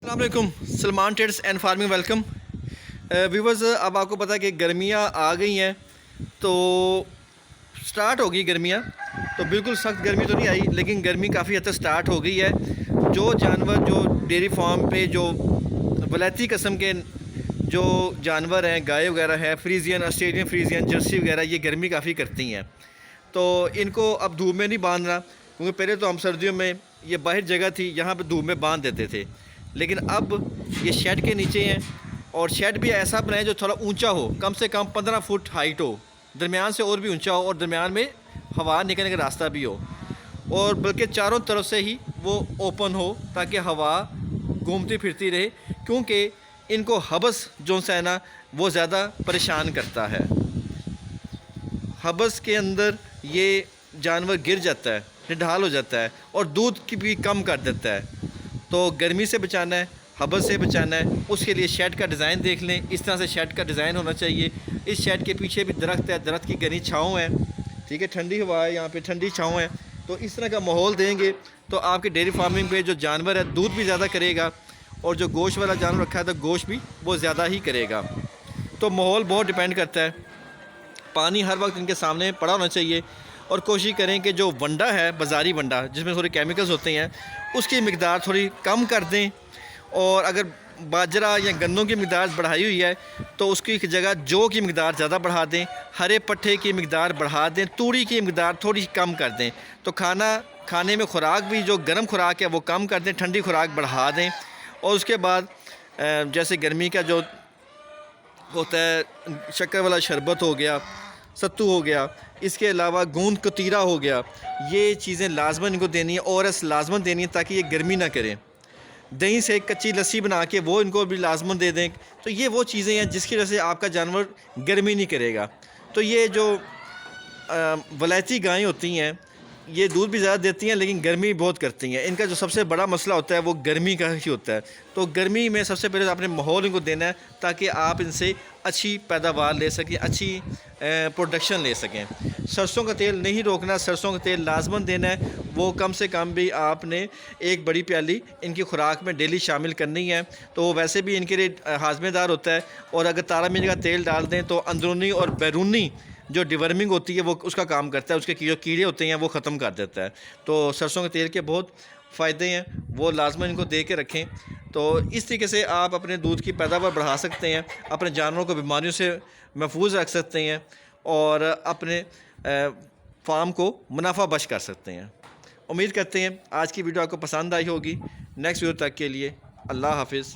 अस्सलाम वालेकुम, Salman trades and farming welcome viewers. अब आपको पता है कि गर्मियाँ आ गई हैं, तो स्टार्ट हो गई गर्मियाँ। तो बिल्कुल सख्त गर्मी तो नहीं आई, लेकिन गर्मी काफ़ी हद तक स्टार्ट हो गई है। जो जानवर जो डेयरी फार्म पे जो वलैती किस्म के जो जानवर हैं, गाय वगैरह है, फ्रीजियन, ऑस्ट्रेलियन फ्रीजियन, जर्सी वगैरह, ये गर्मी काफ़ी करती हैं। तो इनको अब धूप में नहीं बांधना, क्योंकि पहले तो हम सर्दियों में ये बाहर जगह थी, यहाँ पे धूप में बांध देते थे। लेकिन अब ये शेड के नीचे हैं, और शेड भी ऐसा बनाए जो थोड़ा ऊंचा हो, कम से कम 15 फुट हाइट हो, दरमियान से और भी ऊंचा हो, और दरमियान में हवा निकलने का रास्ता भी हो, और बल्कि चारों तरफ से ही वो ओपन हो, ताकि हवा घूमती फिरती रहे। क्योंकि इनको हबस जो है ना, वो ज़्यादा परेशान करता है। हबस के अंदर ये जानवर गिर जाता है, निढाल हो जाता है, और दूध की भी कम कर देता है। तो गर्मी से बचाना है, हबस से बचाना है, उसके लिए शेड का डिज़ाइन देख लें। इस तरह से शेड का डिज़ाइन होना चाहिए। इस शेड के पीछे भी दरख्त है, दरख्त की घनी छाँव है, ठीक है, ठंडी हवा है, यहाँ पे ठंडी छाँव है। तो इस तरह का माहौल देंगे तो आपके डेयरी फार्मिंग पे जो जानवर है दूध भी ज़्यादा करेगा, और जो गोश्त वाला जानवर रखा है तो गोश्त भी वो ज़्यादा ही करेगा। तो माहौल बहुत डिपेंड करता है। पानी हर वक्त इनके सामने पड़ा होना चाहिए, और कोशिश करें कि जो वंडा है, बाज़ारी वंडा जिसमें थोड़े केमिकल्स होते हैं, उसकी मिकदार थोड़ी कम कर दें। और अगर बाजरा या गन्नों की मिकदार बढ़ाई हुई है तो उसकी जगह जौ की मिकदार ज़्यादा बढ़ा दें, हरे पट्ठे की मिकदार बढ़ा दें, तूड़ी की मिकदार थोड़ी कम कर दें। तो खाने में खुराक भी जो गर्म खुराक है वो कम कर दें, ठंडी खुराक बढ़ा दें। और उसके बाद जैसे गर्मी का जो होता है, शक्कर वाला शरबत हो गया, सत्तू हो गया, इसके अलावा गूंद कतीरा हो गया, ये चीज़ें लाजमन इनको देनी है, और लाजमन देनी है ताकि ये गर्मी ना करें। दही से कच्ची लस्सी बना के वो इनको भी लाजमन दे दें। तो ये वो चीज़ें हैं जिसकी वजह से आपका जानवर गर्मी नहीं करेगा। तो ये जो वलैती गायें होती हैं, ये दूध भी ज़्यादा देती हैं, लेकिन गर्मी बहुत करती हैं। इनका जो सबसे बड़ा मसला होता है वो गर्मी का ही होता है। तो गर्मी में सबसे पहले तो आपने माहौल इनको देना है, ताकि आप इनसे अच्छी पैदावार ले सकें, अच्छी प्रोडक्शन ले सकें। सरसों का तेल नहीं रोकना, सरसों का तेल लाजमन देना है। वो कम से कम भी आपने एक बड़ी प्याली इनकी खुराक में डेली शामिल करनी है। तो वो वैसे भी इनके लिए हाजमेदार होता है। और अगर तारा मीर का तेल डाल दें तो अंदरूनी और बैरूनी जो डिवर्मिंग होती है वो उसका काम करता है, उसके जो कीड़े होते हैं वो ख़त्म कर देता है। तो सरसों के तेल के बहुत फ़ायदे हैं, वो लाजमन इनको दे के रखें। तो इस तरीके से आप अपने दूध की पैदावार बढ़ा सकते हैं, अपने जानवरों को बीमारियों से महफूज रख सकते हैं, और अपने फार्म को मुनाफा बख्श कर सकते हैं। उम्मीद करते हैं आज की वीडियो आपको पसंद आई होगी। नेक्स्ट वीडियो तक के लिए अल्लाह हाफिज़।